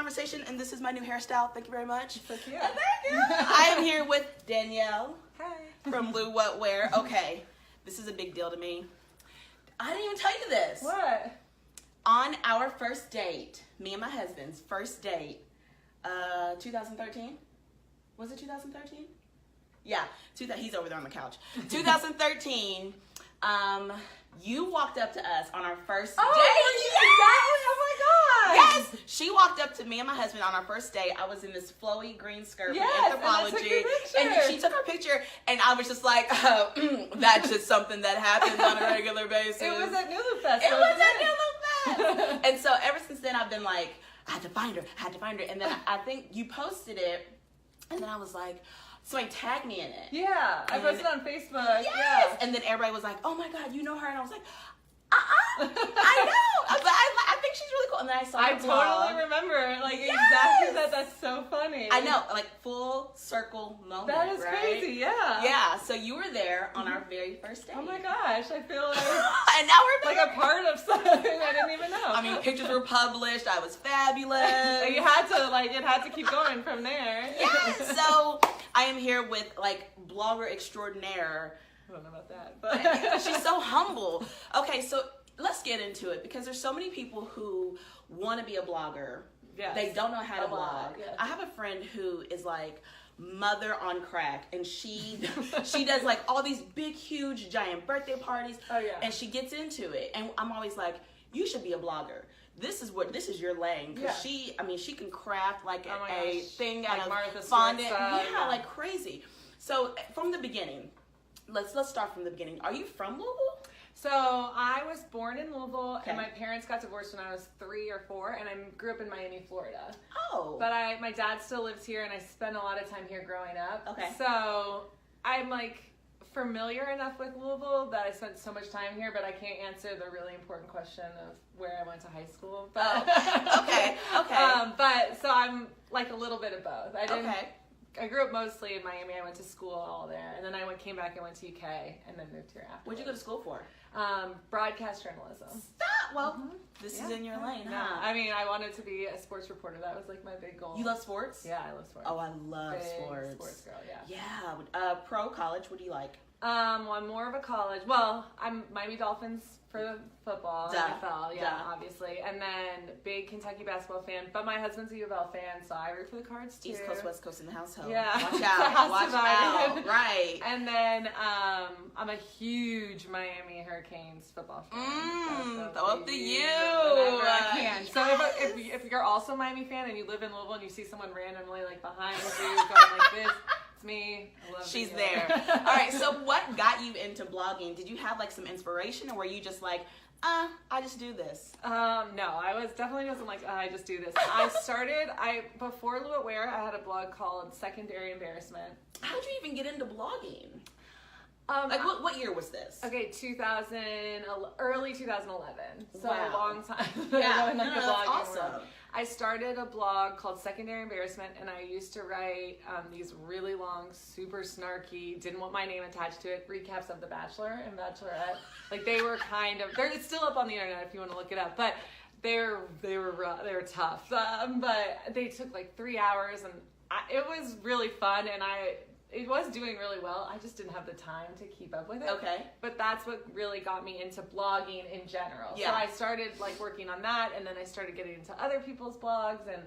Conversation, and this is my new hairstyle. Thank you very much. So cute. Thank you. I am here with Danielle Hi. from LouWhatWear. Okay, this is a big deal to me. I didn't even tell you this. What? On our first date, me and my husband's first date, 2013? Was it 2013? Yeah, he's over there on the couch. 2013, you walked up to us on our first date. Oh my God. Yes, she walked up to me and my husband on our first date. I was in this flowy green skirt Yes, from Anthropology, and she took her picture, and I was just like, that's just something that happens on a regular basis. It was at Nulu Fest. It was at Nulu Fest. And so ever since then, I've been like, I had to find her. And then I think you posted it, and then I was like, somebody tagged me in it. Yeah, I posted on Facebook. Yes. Yeah. And then everybody was like, oh my God, you know her? And I was like, I know. I think she's really cool. And then I saw her blog. Totally remember. Like, Yes. exactly that. That's so funny. I know, like full circle moment. That is right? crazy, yeah. Yeah, so you were there on our very first date. Oh my gosh, I feel like, And now we're like a part of something I didn't even know. I mean, pictures were published. I was fabulous. You had to, it had to keep going from there. Yes. So I am here with blogger extraordinaire. I don't know about that, but She's so humble. Okay, so let's get into it because there's so many people who want to be a blogger. Yes. They don't know how to blog. Yes. I have a friend who is like mother on crack, and she does like all these big, huge, giant birthday parties. Oh yeah. And she gets into it, and I'm always like, you should be a blogger. This is your lane, because Yeah. she can craft like Oh my a gosh. thing Like out of Martha Stewart fondant, style, yeah, like crazy. So from the beginning, let's start from the beginning. Are you from Louisville? So I was born in Louisville, Okay. and my parents got divorced when I was 3 or 4, and I grew up in Miami, Florida. Oh. But my dad still lives here, and I spent a lot of time here growing up. Okay. So I'm familiar enough with Louisville that I spent so much time here, but I can't answer the really important question of where I went to high school. But okay. but so I'm a little bit of both. Okay. I grew up mostly in Miami. I went to school all there, and then came back and went to UK, and then moved here after. What'd you go to school for? Broadcast journalism. Stop. Well, this is in your lane, Yeah. huh? I mean, I wanted to be a sports reporter. That was my big goal. You love sports? Yeah, I love sports. Oh, I love Big sports. sports girl, yeah. Yeah. Pro, college, what do you like? Well, I'm more of a college. Well, I'm Miami Dolphins for football, Duh. NFL, yeah, Duh. obviously. And then big Kentucky basketball fan. But my husband's a U of L fan, so I root for the Cards too. East Coast, West Coast in the household. Yeah. Watch It's a out. house Watch divided. out. Right. And then I'm a huge Miami Hurricanes football fan. Throw up the U. Whenever I can. So Yes. if you're also a Miami fan and you live in Louisville and you see someone randomly behind you going like this, it's me. I love She's you. there. All right, so what got you into blogging? Did you have some inspiration, or were you just like, I just do this? No, I definitely wasn't I just do this. Before LouWhatWear, I had a blog called Secondary Embarrassment. How did you even get into blogging? What year was this? Okay, early 2011. So Wow. a long time. Yeah, Going, that's blogging awesome. world. I started a blog called Secondary Embarrassment, and I used to write these really long, super snarky, didn't want my name attached to it, recaps of The Bachelor and Bachelorette. They were it's still up on the internet if you want to look it up, but they were tough. But they took 3 hours, and it was really fun, and it was doing really well. I just didn't have the time to keep up with it. Okay. But that's what really got me into blogging in general. Yeah. So I started working on that, and then I started getting into other people's blogs, and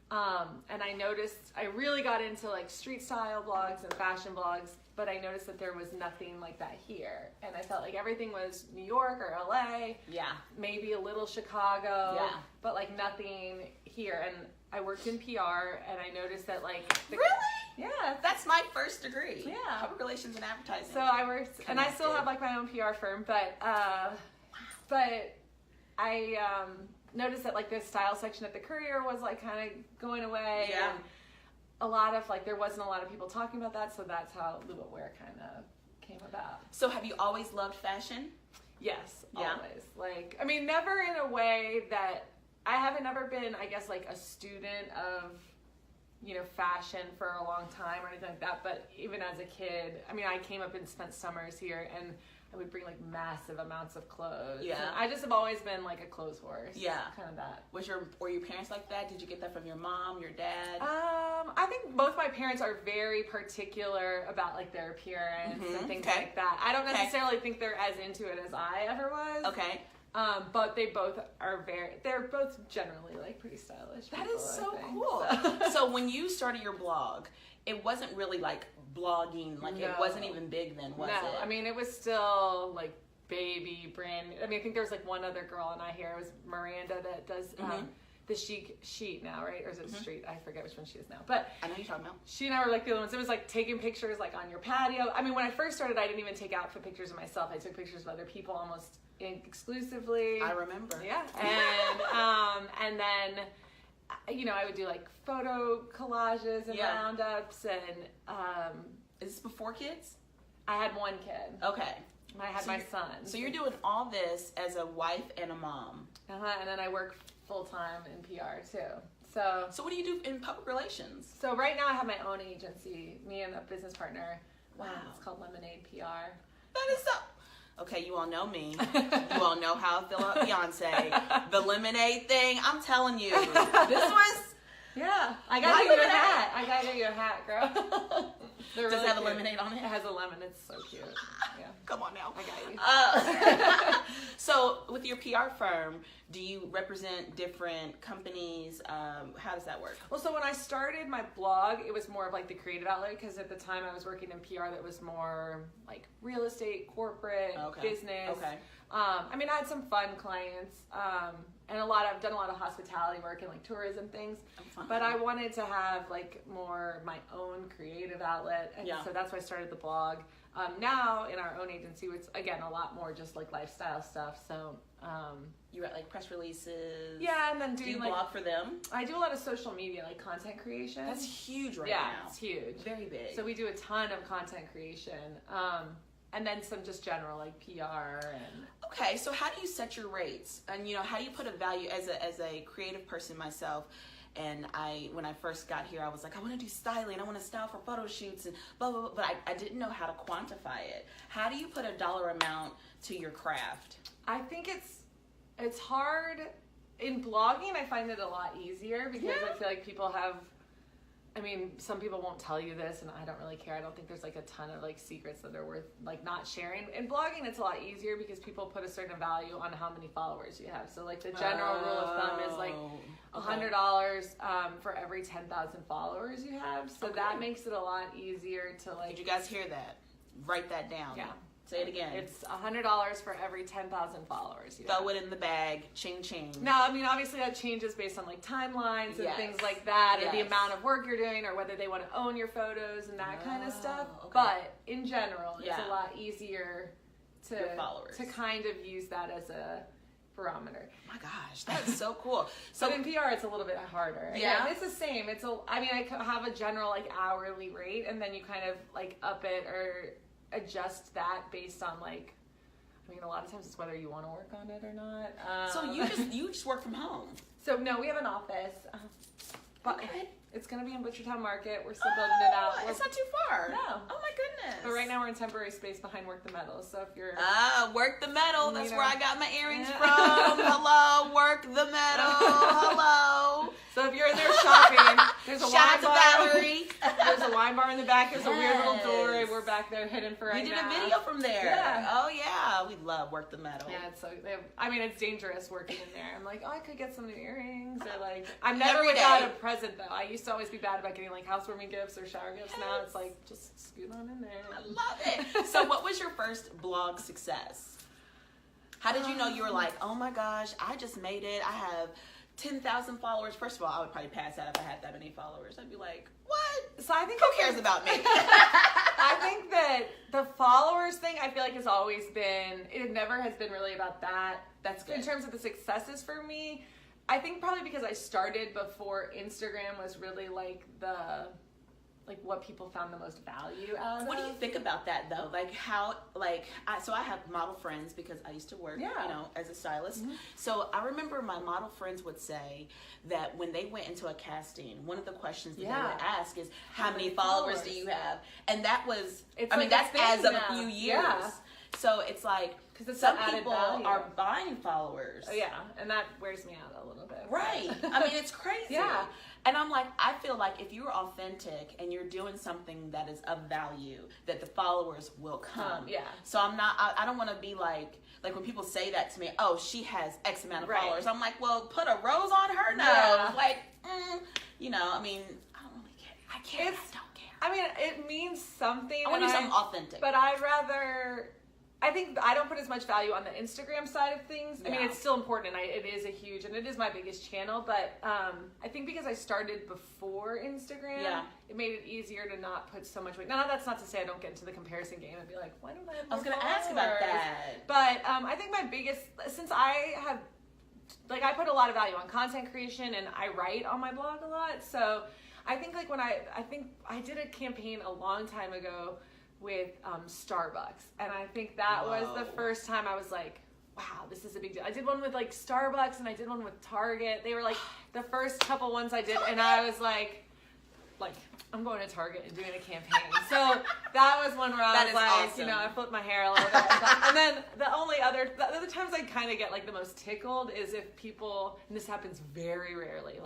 I noticed I really got into street style blogs and fashion blogs, but I noticed that there was nothing like that here. And I felt like everything was New York or LA. Yeah. Maybe a little Chicago. Yeah. But nothing here. And I worked in PR, and I noticed that Really? Yeah. That's my first degree. Yeah. Public relations and advertising. So I worked, and I still have my own PR firm, but I noticed that this style section at the Courier was kind of going away. Yeah. And a lot of there wasn't a lot of people talking about that, so that's how LouWhatWear kind of came about. So have you always loved fashion? Yes, Yeah. always. Never in a way that I haven't ever been, I guess, a student of fashion for a long time or anything like that. But even as a kid, I came up and spent summers here, and I would bring like massive amounts of clothes. Yeah. And I just have always been like a clothes horse. Yeah. Kind of that. Were your parents like that? Did you get that from your mom, your dad? I think both my parents are very particular about like their appearance and things like that. I don't necessarily think they're as into it as I ever was. Okay. But they both are they're both generally like pretty stylish. That people, is so I think. cool. So when you started your blog, it wasn't really like blogging, like it wasn't even big then, was it? No, I mean, it was still like baby brand. I mean, I think there was like one other girl and I hear it was Miranda that does the Chic Sheet now, right? Or is it Street? I forget which one she is now. But I know you're talking about. She and I were like the other ones. It was like taking pictures like on your patio. I mean, when I first started, I didn't even take outfit pictures of myself. I took pictures of other people almost exclusively. I remember. Yeah. And then, you know, I would do like photo collages and roundups and is this before kids? I had one kid. Okay. I had my son. So you're doing all this as a wife and a mom. And then I work full-time in PR too. So what do you do in public relations? So right now I have my own agency, me and a business partner. Wow. It's called Lemonade PR. That is so... Okay, you all know me. You all know how I feel about Beyonce. The lemonade thing, I'm telling you. This was... Yeah. I gotta get you a hat. I gotta get you a hat, girl. Does it have a lemonade on it? It has a lemon. It's so cute. Yeah. Come on now. I got you. So with your PR firm, do you represent different companies? How does that work? Well, so when I started my blog, it was more of like the creative outlet because at the time I was working in PR that was more like real estate, corporate, business. Okay. I mean, I had some fun clients, and I've done a lot of hospitality work and like tourism things, but I wanted to have like more my own creative outlet, and so that's why I started the blog. Now in our own agency, it's again a lot more just like lifestyle stuff. So you write like press releases. Yeah, and then do you blog for them? I do a lot of social media, like content creation. That's huge now. Yeah, it's huge. Very big. So we do a ton of content creation. And then some just general like PR and... Okay, so how do you set your rates? And you know, how do you put a value as a creative person myself? And when I first got here, I was like, I want to do styling, I want to style for photo shoots and blah, blah, blah. But I didn't know how to quantify it. How do you put a dollar amount to your craft? I think it's hard. In blogging, I find it a lot easier because I feel like people have... I mean, some people won't tell you this, and I don't really care. I don't think there's like a ton of like secrets that are worth like not sharing. In blogging, it's a lot easier because people put a certain value on how many followers you have. So like the general rule of thumb is like $100 for every 10,000 followers you have. So that makes it a lot easier to like. Did you guys hear that? Write that down. Yeah. Say it again. It's $100 for every 10,000 followers. Throw it in the bag. Ching ching. Now, I mean, obviously that changes based on like timelines and things like that, or the amount of work you're doing, or whether they want to own your photos and that kind of stuff. Okay. But in general, it's a lot easier to kind of use that as a barometer. My gosh, that's so cool. So but in PR, it's a little bit harder. Yeah, it's the same. I mean, I have a general like hourly rate, and then you kind of like up it or adjust that based on like, I mean, a lot of times it's whether you want to work on it or not. So you just work from home? So no, we have an office, but it's gonna be in Butchertown Market. We're still building it out. It's not too far. No. Oh my goodness. But right now we're in temporary space behind Work the Metal. So if you're Work the Metal. That's where I got my earrings from. Hello, Work the Metal. Hello. So if you're in there shopping, there's a Shout wine bar. out to Valerie. There's a wine bar in the back. There's a weird little doorway. We're back there hidden for right now. We did a video from there. Yeah. Oh yeah, we love Work the Metal. Yeah, it's so. I mean, it's dangerous working in there. I'm like, I could get some new earrings, or like, I'm never without a present though. I used to always be bad about getting like housewarming gifts or shower gifts. Now it's like just scoot on in there. I love it. So, what was your first blog success? How did you know you were like, oh my gosh, I just made it. I have 10,000 followers. First of all, I would probably pass out if I had that many followers. I'd be like, what? So I think who cares about me? I think that the followers thing, I feel like has always been, it never has been really about that. That's good. In terms of the successes for me, I think probably because I started before Instagram was really like what people found the most value out of. What do you think about that though? Like how, so I have model friends because I used to work, as a stylist. Mm-hmm. So I remember my model friends would say that when they went into a casting, one of the questions that they would ask is, how many followers do you have? And that was, that's as of a few years. Yeah. So it's like, because it's some added people value. are buying followers. Oh yeah, and that wears me out a little bit. Right. I mean, it's crazy. Yeah. And I'm like, I feel like if you're authentic and you're doing something that is of value, that the followers will come. Yeah. So I don't want to be like when people say that to me, oh, she has X amount of followers. I'm like, well, put a rose on her nose. Yeah. Like, you know, I mean, I don't really care. I don't care. I mean, it means something. I want to do something authentic. But I think I don't put as much value on the Instagram side of things. I mean, it's still important, and it is and it is my biggest channel. But I think because I started before Instagram, it made it easier to not put so much weight. Now, that's not to say I don't get into the comparison game and be like, why don't I have more I was going to ask about that. But I think my biggest, since I have, like, I put a lot of value on content creation, and I write on my blog a lot. So I think, like, I think I did a campaign a long time ago with Starbucks, and I think that was the first time I was like, wow, this is a big deal. I did one with like Starbucks, and I did one with Target. They were like the first couple ones I did, and I was like I'm going to Target and doing a campaign. So that was one where I was like, awesome. You know, I flipped my hair a little bit. And then the other times I kind of get like the most tickled is if people, and this happens very rarely,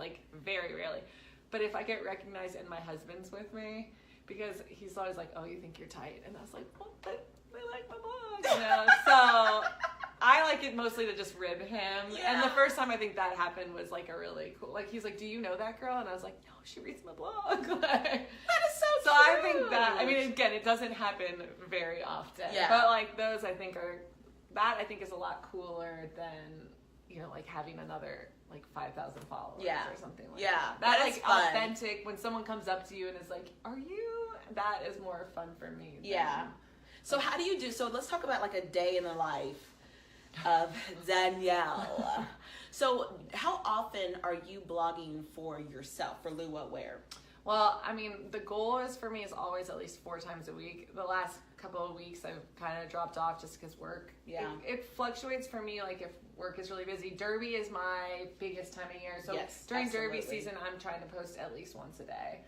but if I get recognized and my husband's with me, because he's always like, oh, you think you're tight. And I was like, well, but they like my blog, you know? So I like it mostly to just rib him. Yeah. And the first time I think that happened was like a really cool, like, he's like, do you know that girl? And I was like, no, she reads my blog. Like, that is so cute. So I think that, I mean, again, it doesn't happen very often. Yeah. But like those I think is a lot cooler than, you know, like having another like 5,000 followers or something like that. That like fun. Authentic, when someone comes up to you and is like, are you? That is more fun for me. So how do you do, so let's talk about like a day in the life of Danielle. So how often are you blogging for yourself, for LouWhatWear? Well, I mean, the goal is for me is always at least 4 times a week. The last couple of weeks I've kind of dropped off just because work. It fluctuates for me, like if work is really busy. Derby is my biggest time of year. So during Derby season, I'm trying to post at least once a day.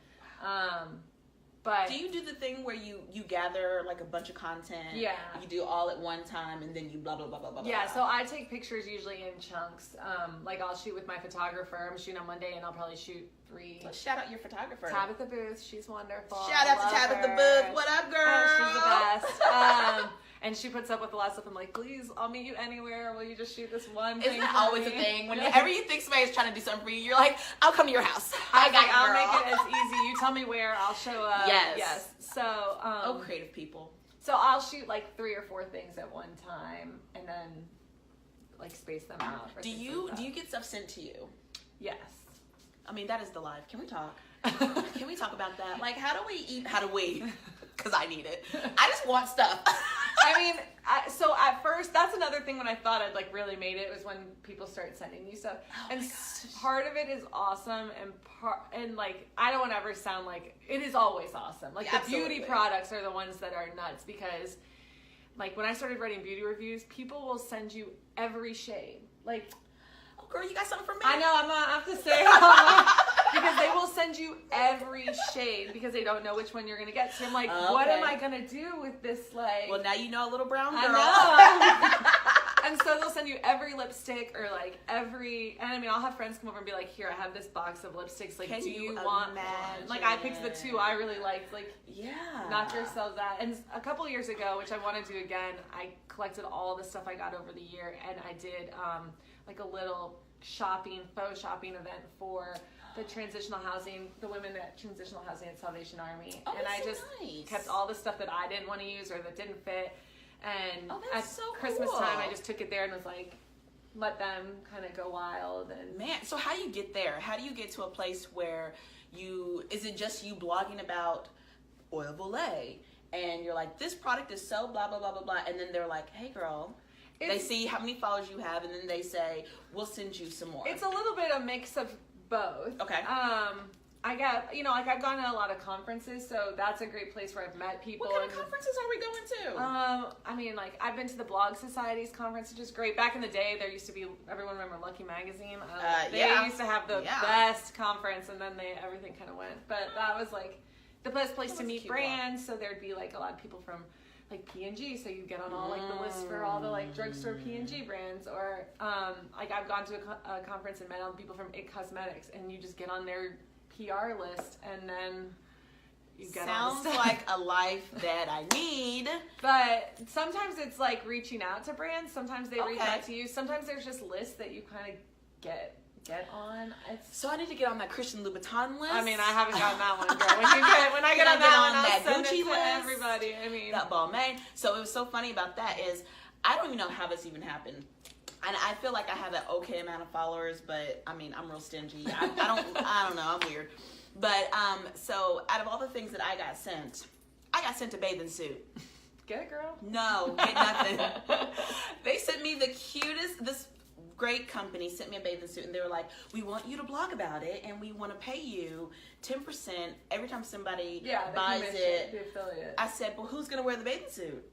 But do you do the thing where you gather like a bunch of content? Yeah. You do all at one time and then you blah, blah, blah, blah, blah. Yeah, so I take pictures usually in chunks. Like I'll shoot with my photographer. I'm shooting on Monday and I'll probably shoot 3. Let's shout out your photographer. Tabitha Booth. She's wonderful. Shout out to Tabitha Booth. What up, girl? She's the best. And she puts up with a lot of stuff. I'm like, please, I'll meet you anywhere. Will you just shoot this one thing? Isn't that always a thing? Whenever you think somebody's trying to do something for you, you're like, I'll come to your house. I'll make it as easy. You tell me where, I'll show up. Yes. So, creative people. So I'll shoot like 3 or 4 things at one time, and then like space them out. Do you get stuff sent to you? Yes. I mean, that is the life. Can we talk? Can we talk about that? Like, how do we eat? How do we? Because I need it. I just want stuff. I mean, so at first, that's another thing when I thought I'd like really made it was when people start sending you stuff. And part of it is awesome, and like I don't want to ever sound like it is always awesome. Like the beauty products are the ones that are nuts, because like when I started writing beauty reviews, people will send you every shade. Like, oh girl, you got something for me? I know, I'm gonna have to say because they will send you every shade because they don't know which one you're gonna get. So I'm like, what am I gonna do with this? Like, well, now you know a little brown girl. I know. And so they'll send you every lipstick or like every, and I mean, I'll have friends come over and be like, here, I have this box of lipsticks. Like, do you want one? Like, I picked the 2 I really liked. Like, knock yourselves out. And a couple years ago, which I want to do again, I collected all the stuff I got over the year, and I did like a little faux shopping event for the transitional housing, the women at transitional housing at Salvation Army. And I just kept all the stuff that I didn't want to use or that didn't fit. And at Christmas time, I just took it there and was like, let them kind of go wild. And man, so how do you get there? How do you get to a place where is it just you blogging about oil volet and you're like, this product is so blah, blah, blah, blah, blah. And then they're like, hey girl, they see how many followers you have and then they say, we'll send you some more. It's a little bit a mix of both. Okay. I got, like I've gone to a lot of conferences, so that's a great place where I've met people. What kind of conferences are we going to? I mean, like I've been to the Blog Society's conference, which is great. Back in the day, there used to be, everyone remember Lucky Magazine? They used to have the best conference, and then everything kind of went. But that was like the best place to meet brands. So there'd be like a lot of people from like P&G, so you get on all like the lists for all the like drugstore P&G brands, or like I've gone to a conference and met all the people from It Cosmetics, and you just get on their PR list, and then you get on the Sounds like a life that I need. But sometimes it's like reaching out to brands. Sometimes they reach out to you. Sometimes there's just lists that you kind of get on. So I need to get on that Christian Louboutin list. I mean, I haven't gotten that one, girl. When I get on that one, I'll send it to everybody. I mean, that Balmain. So it was so funny about that is I don't even know how this even happened. And I feel like I have an okay amount of followers, but I mean, I'm real stingy. I don't know. I'm weird. But so out of all the things that I got sent a bathing suit. Get it, girl? No, get nothing. They sent me the cutest. This great company sent me a bathing suit, and they were like, "We want you to blog about it, and we want to pay you 10% every time somebody buys it." The affiliate. I said, "Well, who's gonna wear the bathing suit?"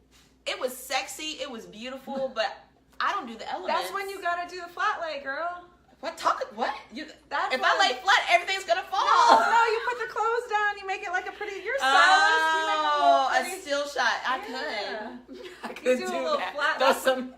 It was sexy. It was beautiful, but I don't do the elements. That's when you gotta do the flat lay, girl. What? That's if I lay flat, everything's gonna fall. No, you put the clothes down. You make it like a pretty. You're stylist. You make it look pretty. A still shot. I could do do a little that. flat.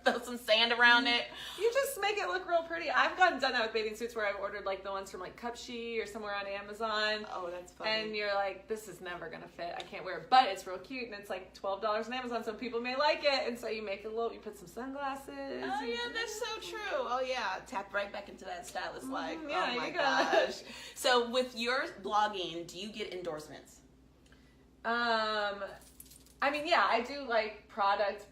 Throw some sand around it. You just make it look real pretty. I've done that with bathing suits where I've ordered like the ones from like Cupshe or somewhere on Amazon. Oh, that's funny. And you're like, this is never gonna fit. I can't wear it, but it's real cute, and it's like $12 on Amazon. So people may like it, and so you make it a little. You put some sunglasses. Oh yeah, that's so true. Oh yeah, tap right back into that stylist like. Yeah, oh my gosh. So with your blogging, do you get endorsements? I mean, yeah, I do like product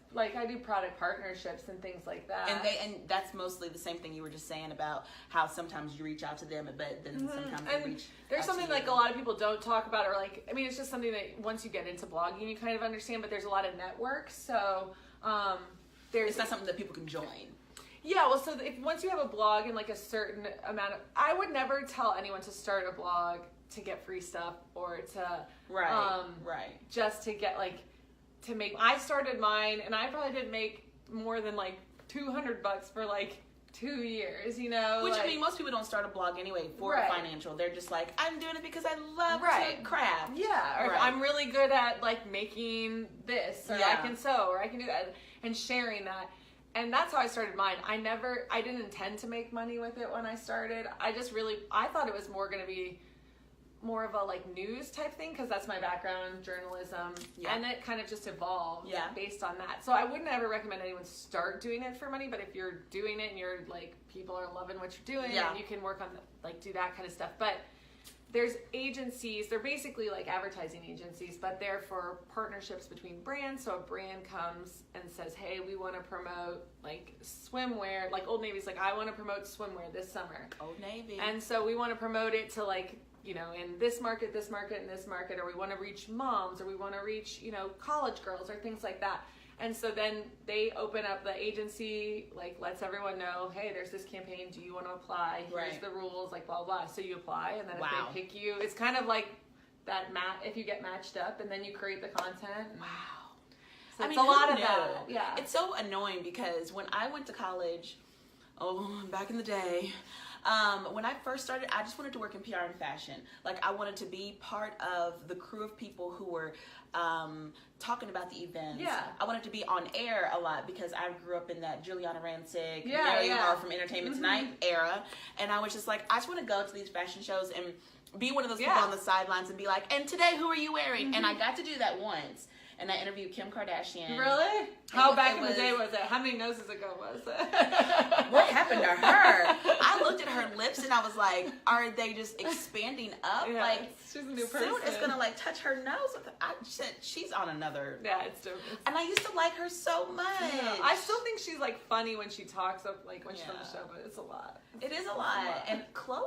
partnerships and things like that. And that's mostly the same thing you were just saying about how sometimes you reach out to them, but then sometimes they reach. There's something like a lot of people don't talk about, or like, I mean, it's just something that once you get into blogging, you kind of understand. But there's a lot of networks, so it's not something that people can join. Yeah, well, so once you have a blog and like a certain amount of, I would never tell anyone to start a blog to get free stuff or to just to get like to make. I started mine and I probably didn't make more than like $200 for like 2 years, you know. Which like, I mean, most people don't start a blog anyway for financial. They're just like, I'm doing it because I love to craft. Yeah, or I'm really good at like making this, or I can sew, or I can do that, and sharing that. And that's how I started mine. I didn't intend to make money with it when I started. I thought it was more going to be more of a like news type thing, because that's my background, journalism, and it kind of just evolved based on that. So I wouldn't ever recommend anyone start doing it for money, but if you're doing it and you're like, people are loving what you're doing, and you can work on like do that kind of stuff. But there's agencies, they're basically like advertising agencies, but they're for partnerships between brands. So a brand comes and says, hey, we want to promote like swimwear. Like Old Navy's like, I want to promote swimwear this summer. Old Navy. And so we want to promote it to like, you know, in this market, and this market, or we want to reach moms, or we want to reach, you know, college girls or things like that. And so then they open up, the agency like lets everyone know, hey, there's this campaign, do you want to apply? Here's the rules, like blah, blah. So you apply, and then if they pick you, it's kind of like that if you get matched up, and then you create the content. Wow. So it's a lot of that. Yeah. It's so annoying because when I went to college, back in the day, when I first started, I just wanted to work in PR and fashion. Like I wanted to be part of the crew of people who were talking about the events. Yeah. I wanted to be on air a lot because I grew up in that Juliana Rancic, from Entertainment Tonight era. And I was just like, I just want to go to these fashion shows and be one of those people on the sidelines and be like, and today who are you wearing? And I got to do that once. And I interviewed Kim Kardashian. Really? How back in the day was it? How many noses ago was it? What happened to her? I looked at her lips and I was like, are they just expanding up? Yeah, like, she's a new person. Soon it's going to like touch her nose. I said, she's on another. Yeah, it's different. And I used to like her so much. Yeah. I still think she's like funny when she talks, like when she's on the show, but it's a lot. It is a lot. And Chloe,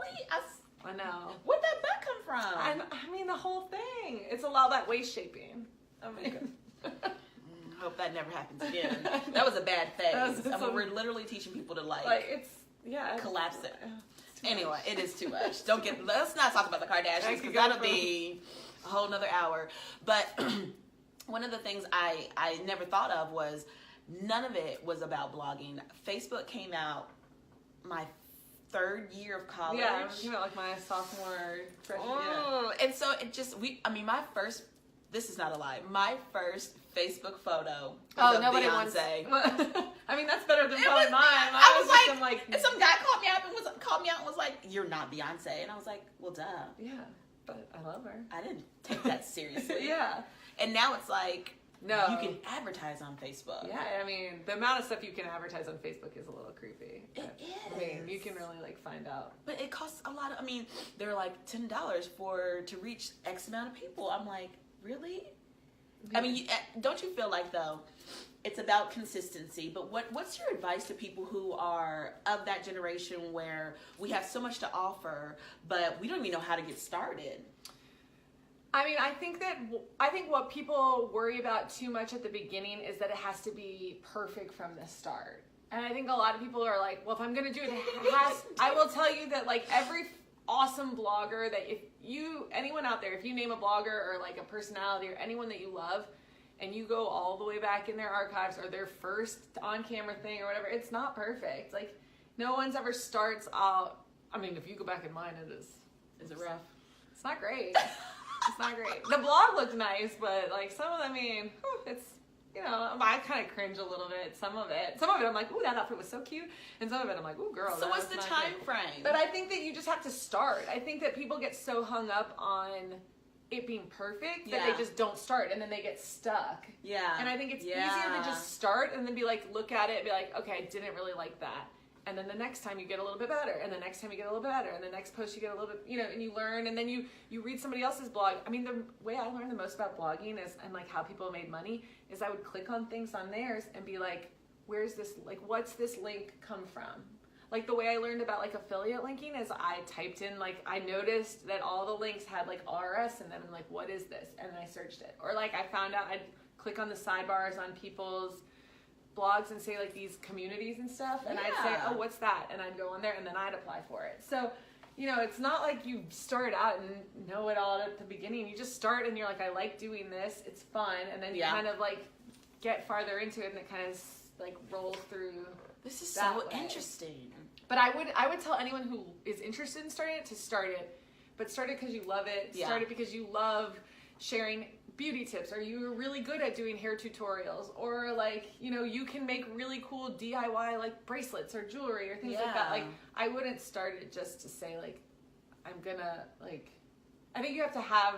I know. Where'd that butt come from? I mean, the whole thing. It's a lot of that waist shaping. Oh my God. Hope that never happens again. That was a bad phase. We're literally teaching people to like collapse it. Anyway, it is too much. Let's not talk about the Kardashians because that'll be a whole nother hour. But one of the things I never thought of was none of it was about blogging. Facebook came out my third year of college. Yeah, it came out like my sophomore, freshman year. And so it just, my first, this is not a lie, my first Facebook photo. Oh, of nobody Beyonce. wants. I mean, that's better than It probably was, mine. I was like, and some guy called me out and was like, "You're not Beyonce," and I was like, "Well, duh." yeah, but I love her. I didn't take that seriously. Yeah. And now it's like, no, you can advertise on Facebook. Yeah, I mean, the amount of stuff you can advertise on Facebook is a little creepy. It is. I mean, you can really like find out. But it costs a lot of. I mean, they're like $10 to reach X amount of people. I'm like, really? I mean, don't you feel like though, it's about consistency? But what's your advice to people who are of that generation where we have so much to offer, but we don't even know how to get started? I mean, I think what people worry about too much at the beginning is that it has to be perfect from the start. And I think a lot of people are like, well, if I'm going to do it, I will tell you that like every awesome blogger that anyone out there, if you name a blogger or like a personality or anyone that you love and you go all the way back in their archives or their first on camera thing or whatever, it's not perfect. Like no one's ever starts out. I mean, if you go back in mine, Is it rough? It's not great. It's not great. The blog looked nice, but like some of them, I mean, it's, you know, I kind of cringe a little bit. Some of it I'm like, ooh, that outfit was so cute. And some of it I'm like, ooh, girl. So what's the time frame? But I think that you just have to start. I think that people get so hung up on it being perfect that they just don't start and then they get stuck. Yeah. And I think it's easier to just start and then be like, look at it and be like, okay, I didn't really like that. And then the next time you get a little bit better, and the next time you get a little bit better, and the next post you get a little bit, you know, and you learn, and then you read somebody else's blog. I mean, the way I learned the most about blogging is, and like how people made money, is I would click on things on theirs and be like, where's this, like, what's this link come from? Like the way I learned about like affiliate linking is I typed in, like, I noticed that all the links had like RS in them, and like, what is this? And then I searched it. Or like I found out, I'd click on the sidebars on people's blogs and say like these communities and stuff, and I'd say, oh, what's that? And I'd go on there and then I'd apply for it. So, you know, it's not like you start out and know it all at the beginning. You just start and you're like, I like doing this, it's fun, and then you kind of like get farther into it and it kind of like rolls through. This is so interesting. But I would tell anyone who is interested in starting it to start it, but start it because you love it. Start it because you love sharing beauty tips, or you're really good at doing hair tutorials, or like, you know, you can make really cool DIY like bracelets or jewelry or things like that. Like I wouldn't start it just to say like, I'm gonna like, I think you have to have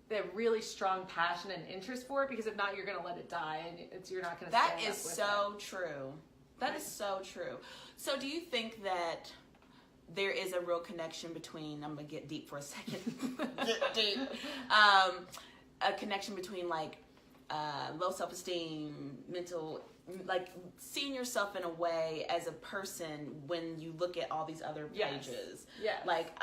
the really strong passion and interest for it, because if not, you're gonna let it die and you're not gonna. That is so true. That is so true. So do you think that there is a real connection between, I'm gonna get deep for a second, get deep, a connection between like low self-esteem, mental, like seeing yourself in a way as a person when you look at all these other pages? Yes. Like,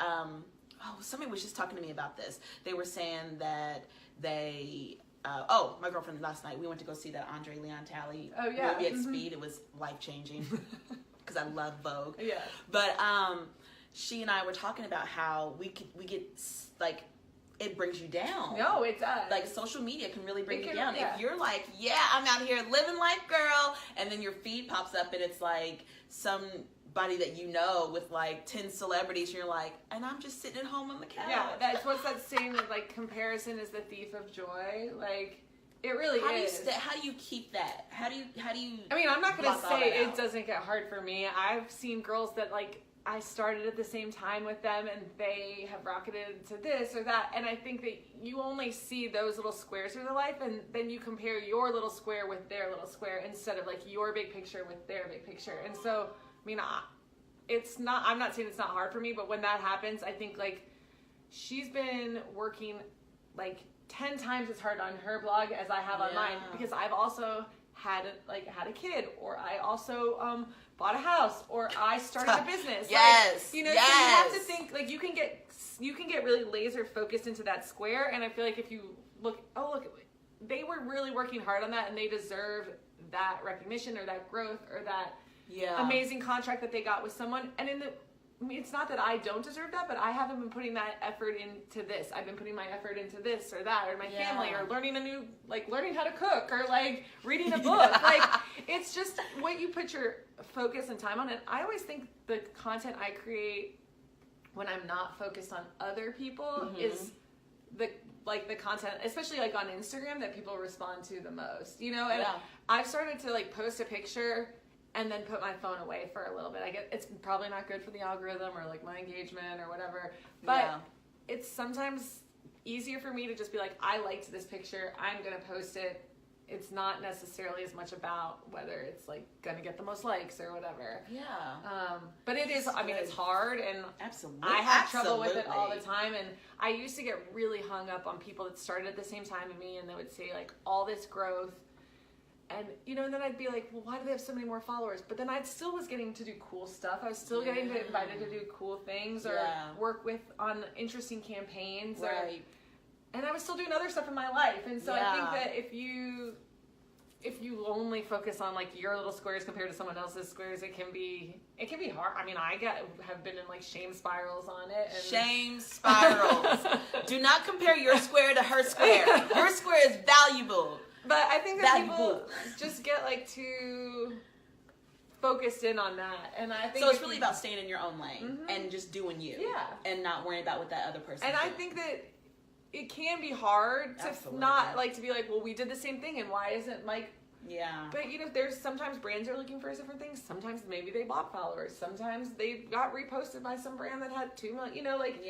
somebody was just talking to me about this. They were saying that they, my girlfriend last night, we went to go see that Andre Leon Talley movie at Speed. It was life-changing because I love Vogue. Yeah. But she and I were talking about how we get like, it brings you down. No, it does. Like social media can really bring you down. Yeah. If you're like, I'm out here living life, girl, and then your feed pops up and it's like somebody that you know with like 10 celebrities, and you're like, and I'm just sitting at home on the couch. Yeah, that's what's that saying of like, comparison is the thief of joy. Like, it really is. How do you keep that? How do you? I mean, I'm not gonna say it doesn't get hard for me. I've seen girls that like, I started at the same time with them and they have rocketed to this or that, and I think that you only see those little squares of their life, and then you compare your little square with their little square instead of like your big picture with their big picture. And so, I mean, I'm not saying it's not hard for me, but when that happens, I think like she's been working like 10 times as hard on her blog as I have on mine, because I've also had a kid, or I also bought a house, or I started a business. Yes. Like, you know, so you have to think like you can get really laser focused into that square, and I feel like if you look, they were really working hard on that, and they deserve that recognition or that growth or that amazing contract that they got with someone. And I mean, it's not that I don't deserve that, but I haven't been putting that effort into this. I've been putting my effort into this or that, or my family, or learning learning how to cook, or like reading a book. Like, it's just what you put your focus and time on. And I always think the content I create when I'm not focused on other people is like the content, especially like on Instagram, that people respond to the most, you know? And Yeah. I've started to like post a picture and then put my phone away for a little bit. It's probably not good for the algorithm or like my engagement or whatever, but it's sometimes easier for me to just be like, I liked this picture, I'm gonna post it. It's not necessarily as much about whether it's like gonna get the most likes or whatever. Yeah. But it is, I mean, it's hard, and Absolutely. I have trouble with it all the time. And I used to get really hung up on people that started at the same time as me, and they would say like all this growth. And, you know, and then I'd be like, well, why do they have so many more followers? But then I still was getting to do cool stuff. I was still getting invited to do cool things or work on interesting campaigns. Right. And I was still doing other stuff in my life. And so I think that if you only focus on like your little squares compared to someone else's squares, it can be hard. I mean, have been in like shame spirals on it. And shame spirals. Do not compare your square to her square. Your square is valuable. But I think that people just get like too focused in on that, and I think so it's really about staying in your own lane and just doing you, and not worrying about what that other person. And I think that it can be hard to not like to be like, well, we did the same thing, and why isn't like. Yeah. But you know, there's sometimes brands are looking for different things. Sometimes maybe they bought followers. Sometimes they got reposted by some brand that had 2 million. You know, like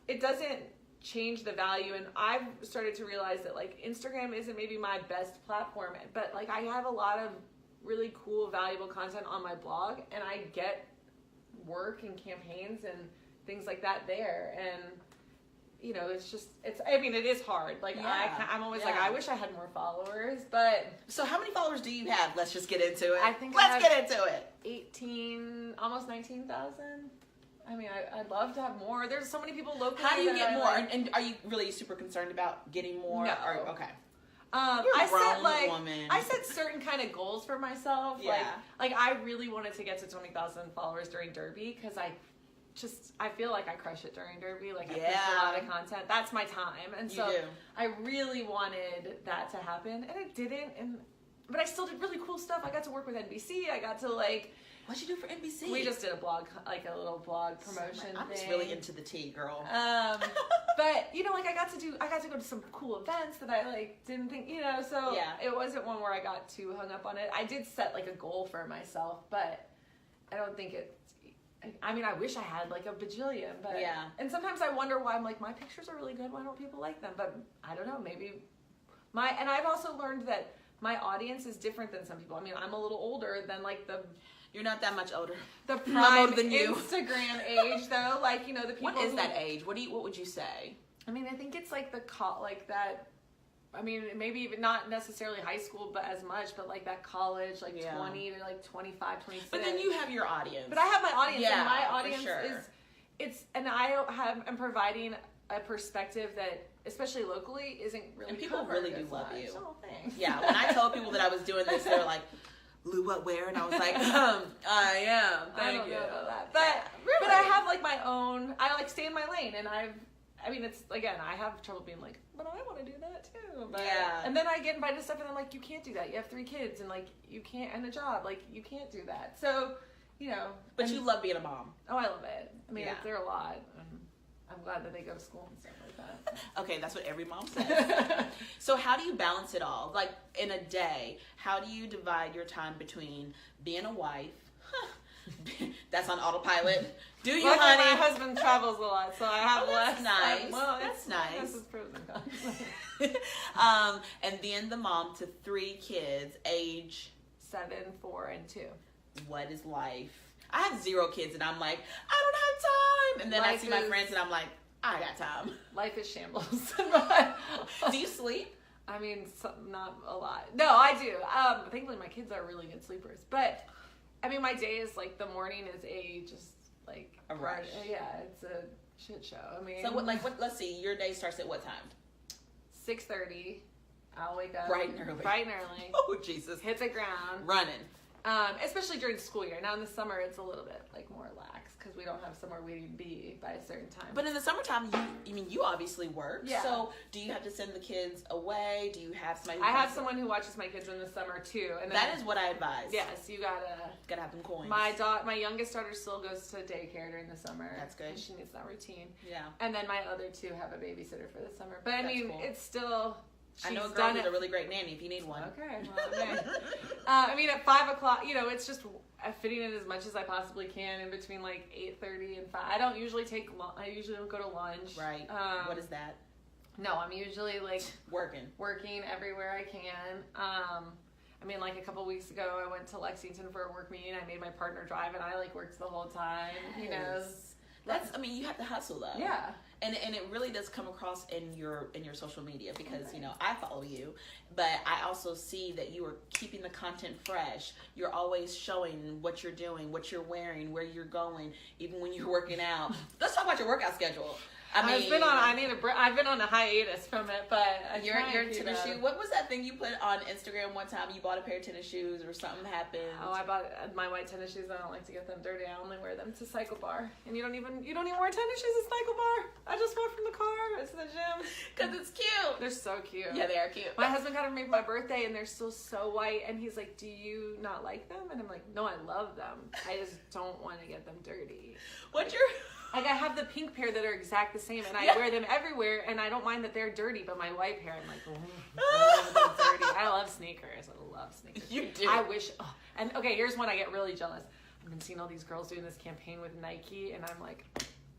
it doesn't change the value. And I've started to realize that like Instagram isn't maybe my best platform, but like I have a lot of really cool, valuable content on my blog, and I get work and campaigns and things like that there. And you know, I mean, it is hard. Like, I'm always like, I wish I had more followers, but. So how many followers do you have? Let's just get into it. I think Let's get into it. 18, almost 19,000. I mean, I'd love to have more. There's so many people locally. How do you get more? And are you really super concerned about getting more? No. Okay. I set certain kind of goals for myself. Yeah. Like I really wanted to get to 20,000 followers during Derby, because I feel like I crush it during Derby. Like I post a lot of content. That's my time. And so I really wanted that to happen, and it didn't. But I still did really cool stuff. I got to work with NBC. I got to like. What'd you do for NBC? We just did a blog, like a little blog promotion I'm thing. just really into the tea, girl. But you know, like I got to go to some cool events that I like didn't think, you know, so it wasn't one where I got too hung up on it. I did set like a goal for myself, but I don't think I mean, I wish I had like a bajillion, but and sometimes I wonder why I'm like, my pictures are really good, why don't people like them? But I don't know, maybe and I've also learned that my audience is different than some people. I mean, I'm a little older than like You're not that much older. The prime than you. Instagram age, though, like, you know, the people. What is that age? What would you say? I mean, I think it's like like that. I mean, maybe even not necessarily high school, but as much, but like that college, like 20 to like 25, 26. But then you have your audience. But I have my audience, and my for audience and I'm providing a perspective that, especially locally, isn't really. And people really do love you. Oh, thanks. Yeah, when I told people that I was doing this, they were like, LouWhatWear, and I was like, I am. Thank you. Know about that. But I have like my own. I like stay in my lane, and I mean, it's again, I have trouble being like, but I want to do that too. But, and then I get invited to stuff, and I'm like, you can't do that. You have 3 kids, and like you can't, and a job, like you can't do that. So, you know. But you love being a mom. Oh, I love it. I mean, they're a lot. I'm glad that they go to school and stuff like that. Okay, that's what every mom says. So how do you balance it all? Like in a day, how do you divide your time between being a wife? That's on autopilot. Do you, honey? My husband travels a lot, so I have less. Nice. Well, that's nice. This is pros and cons. And being the mom to 3 kids, age 7, 4, and 2. What is life? I have 0 kids, and I'm like, I don't have time. And then I see my friends, and I'm like, I got time. Life is shambles. Do you sleep? I mean, not a lot. No, I do. Thankfully, my kids are really good sleepers. But, I mean, my day is like, the morning is just like a rush. Yeah, it's a shit show. I mean, so let's see, your day starts at what time? 6:30. I'll wake up bright and early. Bright and early. Oh, Jesus. Hit the ground. Running. Especially during school year. Now in the summer, it's a little bit like more lax because we don't have somewhere we'd be by a certain time. But in the summertime, you obviously work. Yeah. So do you have to send the kids away? Do you have somebody? I have someone who watches my kids in the summer too, and that is what I advise. Yes, you gotta have them coins. My youngest daughter still goes to daycare during the summer. That's good. She needs that routine. Yeah. And then my other two have a babysitter for the summer. But I mean, cool. It's still. I know a girl who's a really great nanny if you need one. Okay. Well, okay. I mean, at 5 o'clock, it's just fitting in as much as I possibly can in between like 8:30 and 5. I don't usually I usually don't go to lunch. Right. What is that? No, I'm usually like working everywhere I can. I mean, like a couple weeks ago, I went to Lexington for a work meeting. I made my partner drive, and I like worked the whole time. Yes. You have to hustle though. Yeah. And it really does come across in your social media because I follow you, but I also see that you are keeping the content fresh. You're always showing what you're doing, what you're wearing, where you're going, even when you're working out. Let's talk about your workout schedule. I've been on a hiatus from it, but your tennis shoe. What was that thing you put on Instagram one time? You bought a pair of tennis shoes or something happened. Oh, I bought my white tennis shoes. I don't like to get them dirty. I only wear them to cycle bar. And you don't even wear tennis shoes at cycle bar. I just walk from the car to the gym because it's cute. They're so cute. Yeah, they are cute. My husband got them made for my birthday, and they're still so white. And he's like, "Do you not like them?" And I'm like, "No, I love them. I just don't want to get them dirty." Like, I have the pink pair that are exact the same, and I wear them everywhere, and I don't mind that they're dirty, but my white pair, I'm like, oh, dirty. I love sneakers. I love sneakers. You do. I wish, and okay, here's when I get really jealous. I've been seeing all these girls doing this campaign with Nike, and I'm like,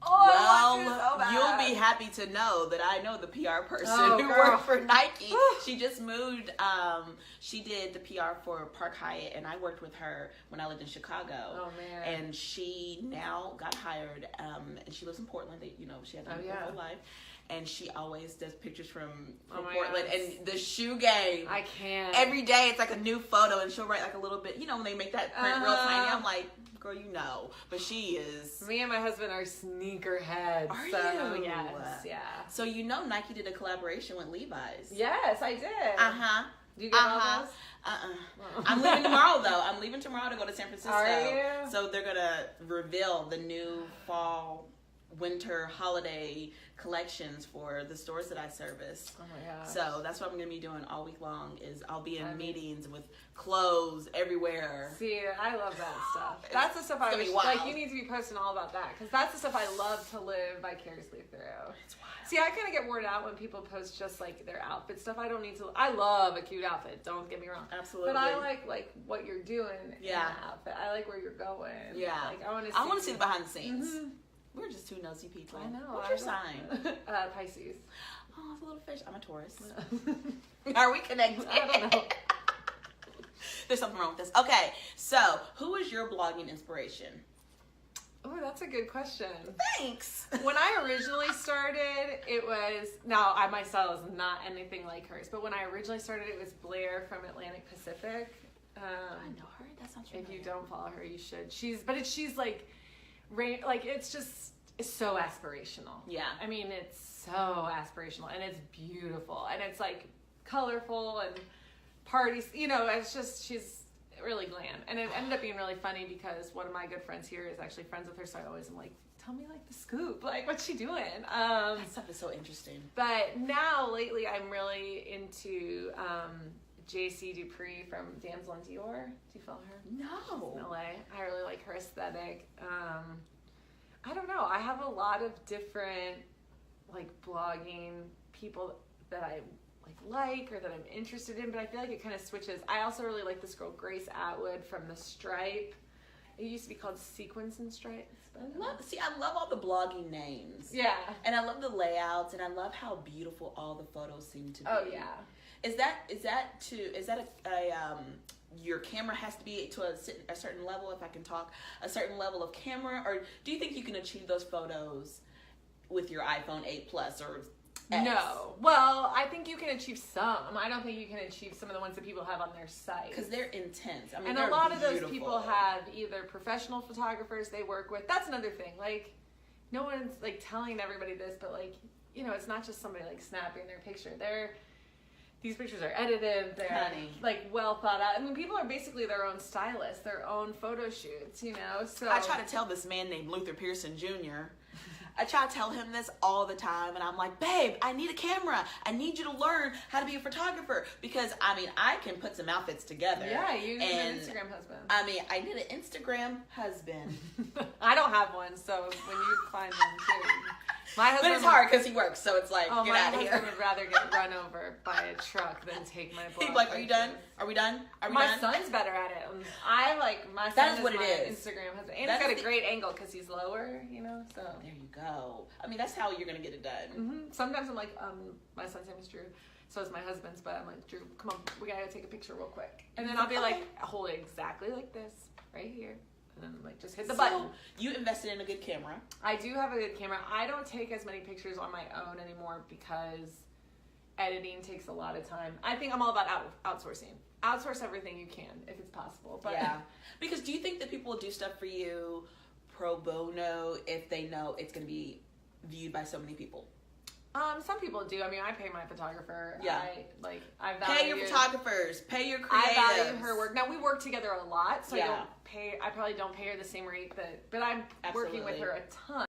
I want to so bad. You'll be happy to know that I know the PR person who worked for Nike. She just moved. She did the PR for Park Hyatt, and I worked with her when I lived in Chicago. Oh man! And she now got hired, and she lives in Portland. She has a whole life. And she always does pictures from Portland. And the shoe game. I can't. Every day it's like a new photo, and she'll write like a little bit. When they make that print real tiny, I'm like, girl, but she is. Me and my husband are sneakerheads. Are you? Yes, yeah. So Nike did a collaboration with Levi's. Yes, I did. Do you get all those? I'm leaving tomorrow though. I'm leaving tomorrow to go to San Francisco. Are you? So they're gonna reveal the new fall, winter, holiday collections for the stores that I service. Oh my gosh. So that's what I'm going to be doing all week long is I'll be in meetings with clothes everywhere. See, I love that stuff. That's the stuff I wish, like, you need to be posting all about that because that's the stuff I love to live vicariously through. It's wild. See, I kind of get worn out when people post just like their outfit stuff. I don't need to. I love a cute outfit. Don't get me wrong. Absolutely. But I like what you're doing in an outfit. I like where you're going. Yeah. Like, I want to see the behind the scenes. Mm-hmm. We're just two nosy people. I know. What's your sign? Pisces. Oh, it's a little fish. I'm a Taurus. Are we connected? I don't know. There's something wrong with this. Okay, so who is your blogging inspiration? Oh, that's a good question. Thanks. When I originally started, it was, now my style is not anything like hers, but when I originally started, it was Blair from Atlantic Pacific. I know her. That sounds familiar. If you don't follow her, you should. She's like it's so aspirational. Yeah. I mean, it's so aspirational, and it's beautiful, and it's like colorful and parties. It's just, she's really glam, and it ended up being really funny because one of my good friends here is actually friends with her, so I always am like, tell me like the scoop, like what's she doing? That stuff is so interesting. But now lately, I'm really into JC Dupree from Damsel in Dior. Do you follow her? No. In LA. I really like her aesthetic. I don't know. I have a lot of different like blogging people that I like or that I'm interested in, but I feel like it kind of switches. I also really like this girl Grace Atwood from The Stripe. It used to be called Sequins and Stripes. I love all the blogging names. Yeah. And I love the layouts, and I love how beautiful all the photos seem to be. Oh yeah. Is that your camera has to be to a certain level, if I can talk, a certain level of camera, or do you think you can achieve those photos with your iPhone 8 Plus or X? No. Well, I think you can achieve some. I don't think you can achieve some of the ones that people have on their site. Because they're intense. I mean, and a lot of those people have either professional photographers they work with. That's another thing. Like, no one's like telling everybody this, but like, it's not just somebody like snapping their picture. these pictures are edited. They're Honey. like well thought out. I mean, people are basically their own stylists, their own photo shoots, you know. So I try to tell this man named Luther Pearson Jr. I try to tell him this all the time, and I'm like, babe, I need a camera. I need you to learn how to be a photographer because, I mean, I can put some outfits together. Yeah, you need an Instagram husband. I mean, I need an Instagram husband. I don't have one, so when you find one too. My husband, But it's hard because he works, so it's like, oh, get my out of husband here. would rather get run over by a truck than take my blog. He's like, are you done? pictures. Are we done? Are we My done? son's better at it. I like my son That is is what it my is. Instagram husband, and That he's got is a great angle because he's lower, you know. So There you go. I mean, that's how you're going to get it done. sometimes I'm like, my son's name is Drew, so is my husband's, but I'm like, Drew, come on, we gotta take a picture real quick, and then I'll be like, hold it exactly like this, right here, and then like just hit the button. You invested in a good camera. I do have a good camera. I don't take as many pictures on my own anymore because editing takes a lot of time. I think I'm all about outsourcing. Outsource everything you can if it's possible. But Yeah. Because do you think that people will do stuff for you pro bono if they know it's going to be viewed by so many people? Some people do. I mean, I pay my photographer. Yeah. I value Pay your photographers. Pay your creatives. I value her work. Now we work together a lot, so Yeah. I probably don't pay her the same rate but I'm working with Absolutely. her a ton.